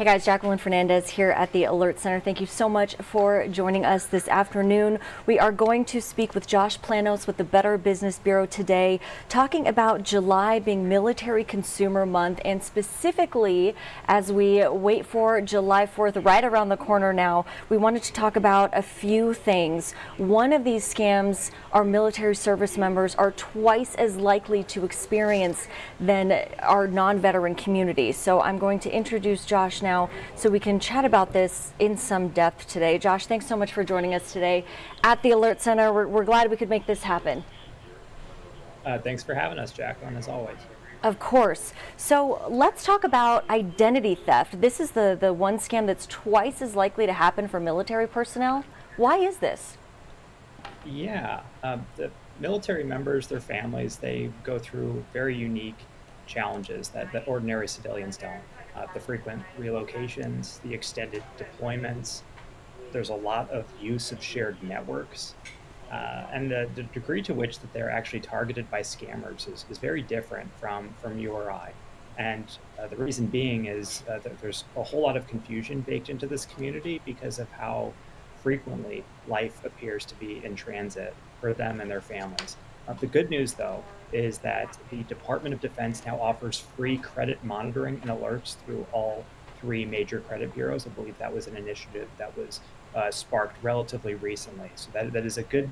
Hey guys, Jacqueline Fernandez here at the Alert Center. Thank you so much for joining us this afternoon. We are going to speak with Josh Planos with the Better Business Bureau today, talking about July being Military Consumer Month, and specifically as we wait for July 4th right around the corner now, we wanted to talk about a few things. One of these scams our military service members are twice as likely to experience than our non-veteran community. So I'm going to introduce Josh now so we can chat about this in some depth today. Josh, thanks so much for joining us today at the Alert Center. We're glad we could make this happen. Thanks for having us, Jacqueline, as always. Of course. So let's talk about identity theft. This is the one scam that's twice as likely to happen for military personnel. Why is this? Yeah, the military members, their families, they go through very unique challenges that ordinary civilians don't. The frequent relocations, the extended deployments, there's a lot of use of shared networks, and the degree to which that they're actually targeted by scammers is very different from you or I. And the reason being is that there's a whole lot of confusion baked into this community because of how frequently life appears to be in transit for them and their families. The good news, though, is that the Department of Defense now offers free credit monitoring and alerts through all three major credit bureaus. I believe that was an initiative that was sparked relatively recently. So that is a good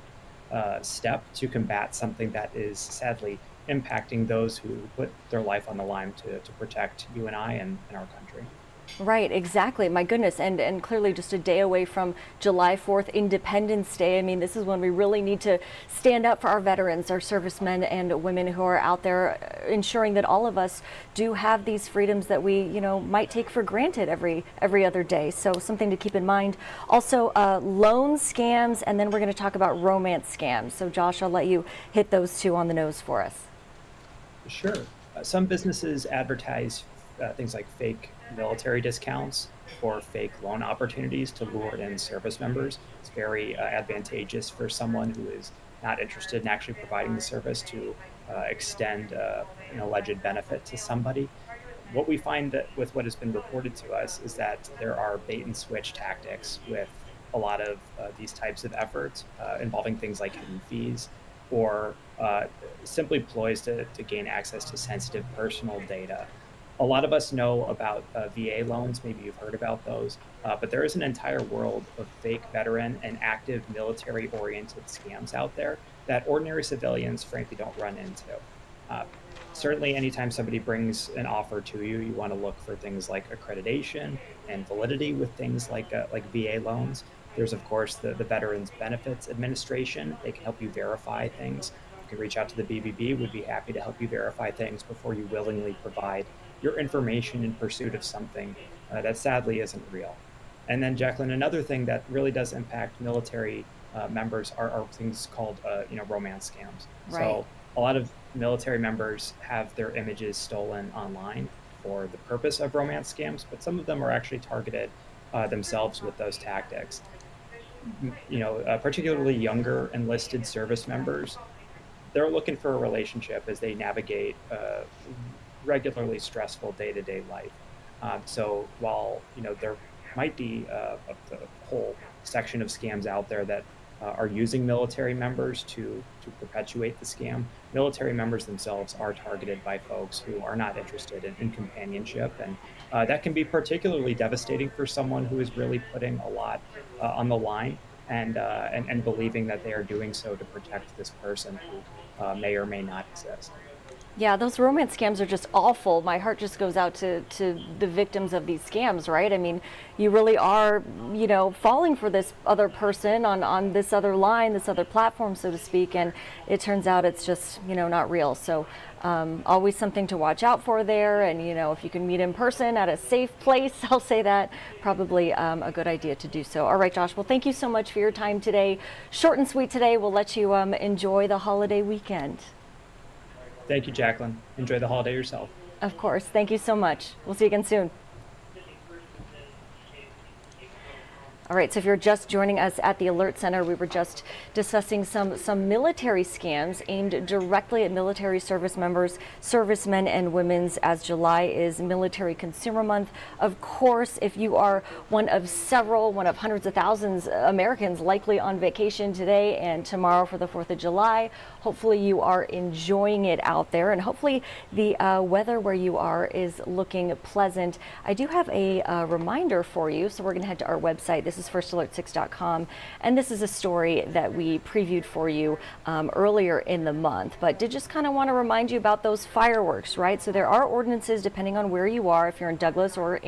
step to combat something that is sadly impacting those who put their life on the line to protect you and I and our country. Right, exactly. My goodness. And clearly just a day away from July 4th, Independence Day. I mean, this is when we really need to stand up for our veterans, our servicemen and women who are out there, ensuring that all of us do have these freedoms that we, might take for granted every other day. So something to keep in mind. Also, loan scams, and then we're going to talk about romance scams. So Josh, I'll let you hit those two on the nose for us. Sure. Some businesses advertise things like fake military discounts or fake loan opportunities to lure in service members. It's very advantageous for someone who is not interested in actually providing the service to extend an alleged benefit to somebody. What we find that with what has been reported to us is that there are bait and switch tactics with a lot of these types of efforts involving things like hidden fees or simply ploys to gain access to sensitive personal data. A lot of us know about VA loans. Maybe you've heard about those, but there is an entire world of fake veteran and active military-oriented scams out there that ordinary civilians, frankly, don't run into. Uh, Certainly, anytime somebody brings an offer to you, you want to look for things like accreditation and validity with things like VA loans. There's, of course, the Veterans Benefits Administration. They can help you verify things. You can reach out to the BBB. Would be happy to help you verify things before you willingly provide your information in pursuit of something that sadly isn't real. And then, Jacqueline, another thing that really does impact military members are things called, romance scams. Right. So a lot of military members have their images stolen online for the purpose of romance scams, but some of them are actually targeted themselves with those tactics. Particularly younger enlisted service members, they're looking for a relationship as they navigate regularly stressful day-to-day life. So while there might be a whole section of scams out there that are using military members to perpetuate the scam, military members themselves are targeted by folks who are not interested in companionship, and that can be particularly devastating for someone who is really putting a lot on the line and believing that they are doing so to protect this person who may or may not exist. Yeah, those romance scams are just awful. My heart just goes out to the victims of these scams, right? I mean, you really are, falling for this other person on this other line, this other platform, so to speak, and it turns out it's just, not real. So always something to watch out for there. And, if you can meet in person at a safe place, I'll say that, probably a good idea to do so. All right, Josh, well, thank you so much for your time today. Short and sweet today. We'll let you enjoy the holiday weekend. Thank you, Jacqueline. Enjoy the holiday yourself. Of course. Thank you so much. We'll see you again soon. All right, so if you're just joining us at the Alert Center, we were just discussing some military scams aimed directly at military service members, servicemen and women's, as July is Military Consumer Month. Of course, if you are one of hundreds of thousands Americans likely on vacation today and tomorrow for the 4th of July, hopefully you are enjoying it out there, and hopefully the weather where you are is looking pleasant. I do have a reminder for you, so we're going to head to our website. This is firstalert6.com, and this is a story that we previewed for you earlier in the month, but did just kind of want to remind you about those fireworks, right? So there are ordinances depending on where you are, if you're in Douglas or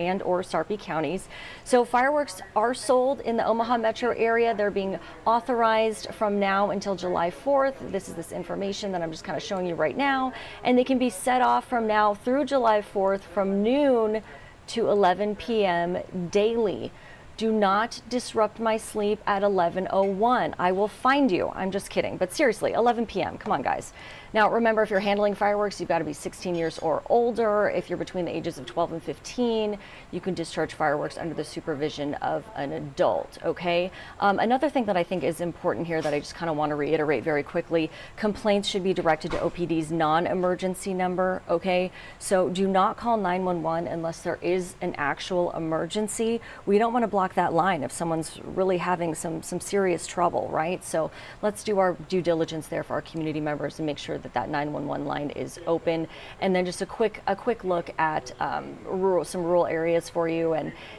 Sarpy counties. So fireworks are sold in the Omaha metro area. They're being authorized from now until July 4th. This is this information that I'm just kind of showing you right now, and they can be set off from now through July 4th from noon to 11 p.m. daily. Do not disrupt my sleep at 11:01. I will find you. I'm just kidding. But seriously, 11 p.m. Come on, guys. Now, remember, if you're handling fireworks, you've got to be 16 years or older. If you're between the ages of 12 and 15, you can discharge fireworks under the supervision of an adult, okay? Another thing that I think is important here that I just kind of want to reiterate very quickly, complaints should be directed to OPD's non-emergency number, okay? So do not call 911 unless there is an actual emergency. We don't want to block that line if someone's really having some serious trouble, right? So let's do our due diligence there for our community members and make sure that 911 line is open. And then just a quick look at some rural areas for you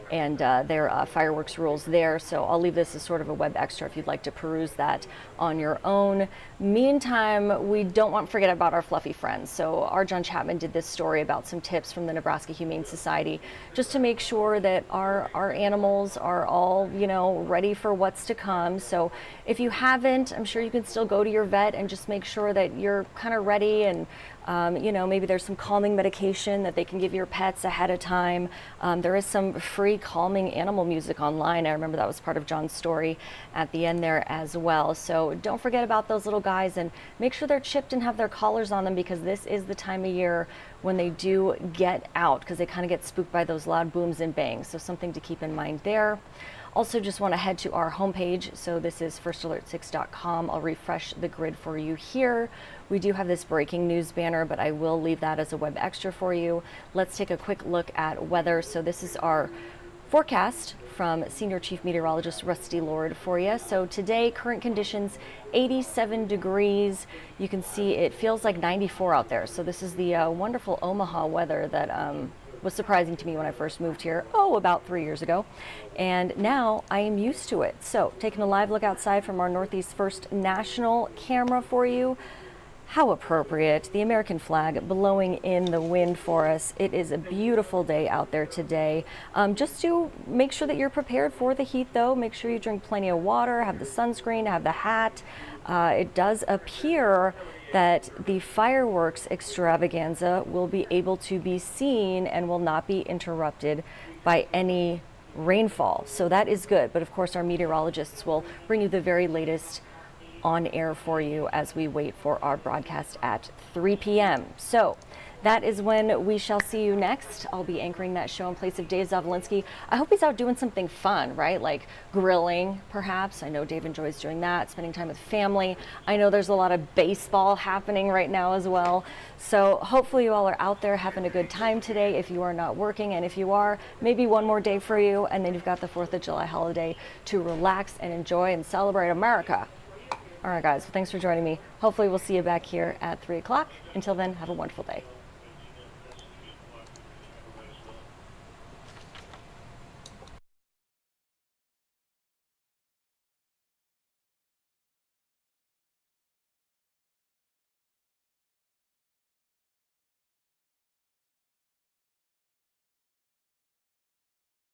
and their fireworks rules there. So I'll leave this as sort of a web extra if you'd like to peruse that on your own. Meantime, we don't want to forget about our fluffy friends. So our John Chapman did this story about some tips from the Nebraska Humane Society just to make sure that our animals are all, ready for what's to come. So if you haven't, I'm sure you can still go to your vet and just make sure that you're kind of ready, and maybe there's some calming medication that they can give your pets ahead of time. There is some free calming animal music online. I remember that was part of John's story at the end there as well. So don't forget about those little guys, and make sure they're chipped and have their collars on them, because this is the time of year when they do get out, because they kind of get spooked by those loud booms and bangs. So something to keep in mind there. Also, just want to head to our homepage. So this is firstalert6.com. I'll refresh the grid for you here. We do have this breaking news banner, but I will leave that as a web extra for you. Let's take a quick look at weather. So this is our forecast from Senior Chief Meteorologist Rusty Lord for you. So today, current conditions, 87 degrees. You can see it feels like 94 out there. So this is the wonderful Omaha weather that was surprising to me when I first moved here, about 3 years ago. And now I am used to it. So taking a live look outside from our Northeast First National camera for you. How appropriate, the American flag blowing in the wind for us. It is a beautiful day out there today. Just to make sure that you're prepared for the heat though, make sure you drink plenty of water, have the sunscreen, have the hat. It does appear that the fireworks extravaganza will be able to be seen and will not be interrupted by any rainfall. So that is good. But of course, our meteorologists will bring you the very latest on air for you as we wait for our broadcast at 3 p.m. So that is when we shall see you next. I'll be anchoring that show in place of Dave Zavolinsky. I hope he's out doing something fun, right? Like grilling, perhaps. I know Dave enjoys doing that, spending time with family. I know there's a lot of baseball happening right now as well. So hopefully you all are out there having a good time today if you are not working. And if you are, maybe one more day for you. And then you've got the 4th of July holiday to relax and enjoy and celebrate America. All right, guys, well, thanks for joining me. Hopefully we'll see you back here at 3 o'clock. Until then, have a wonderful day.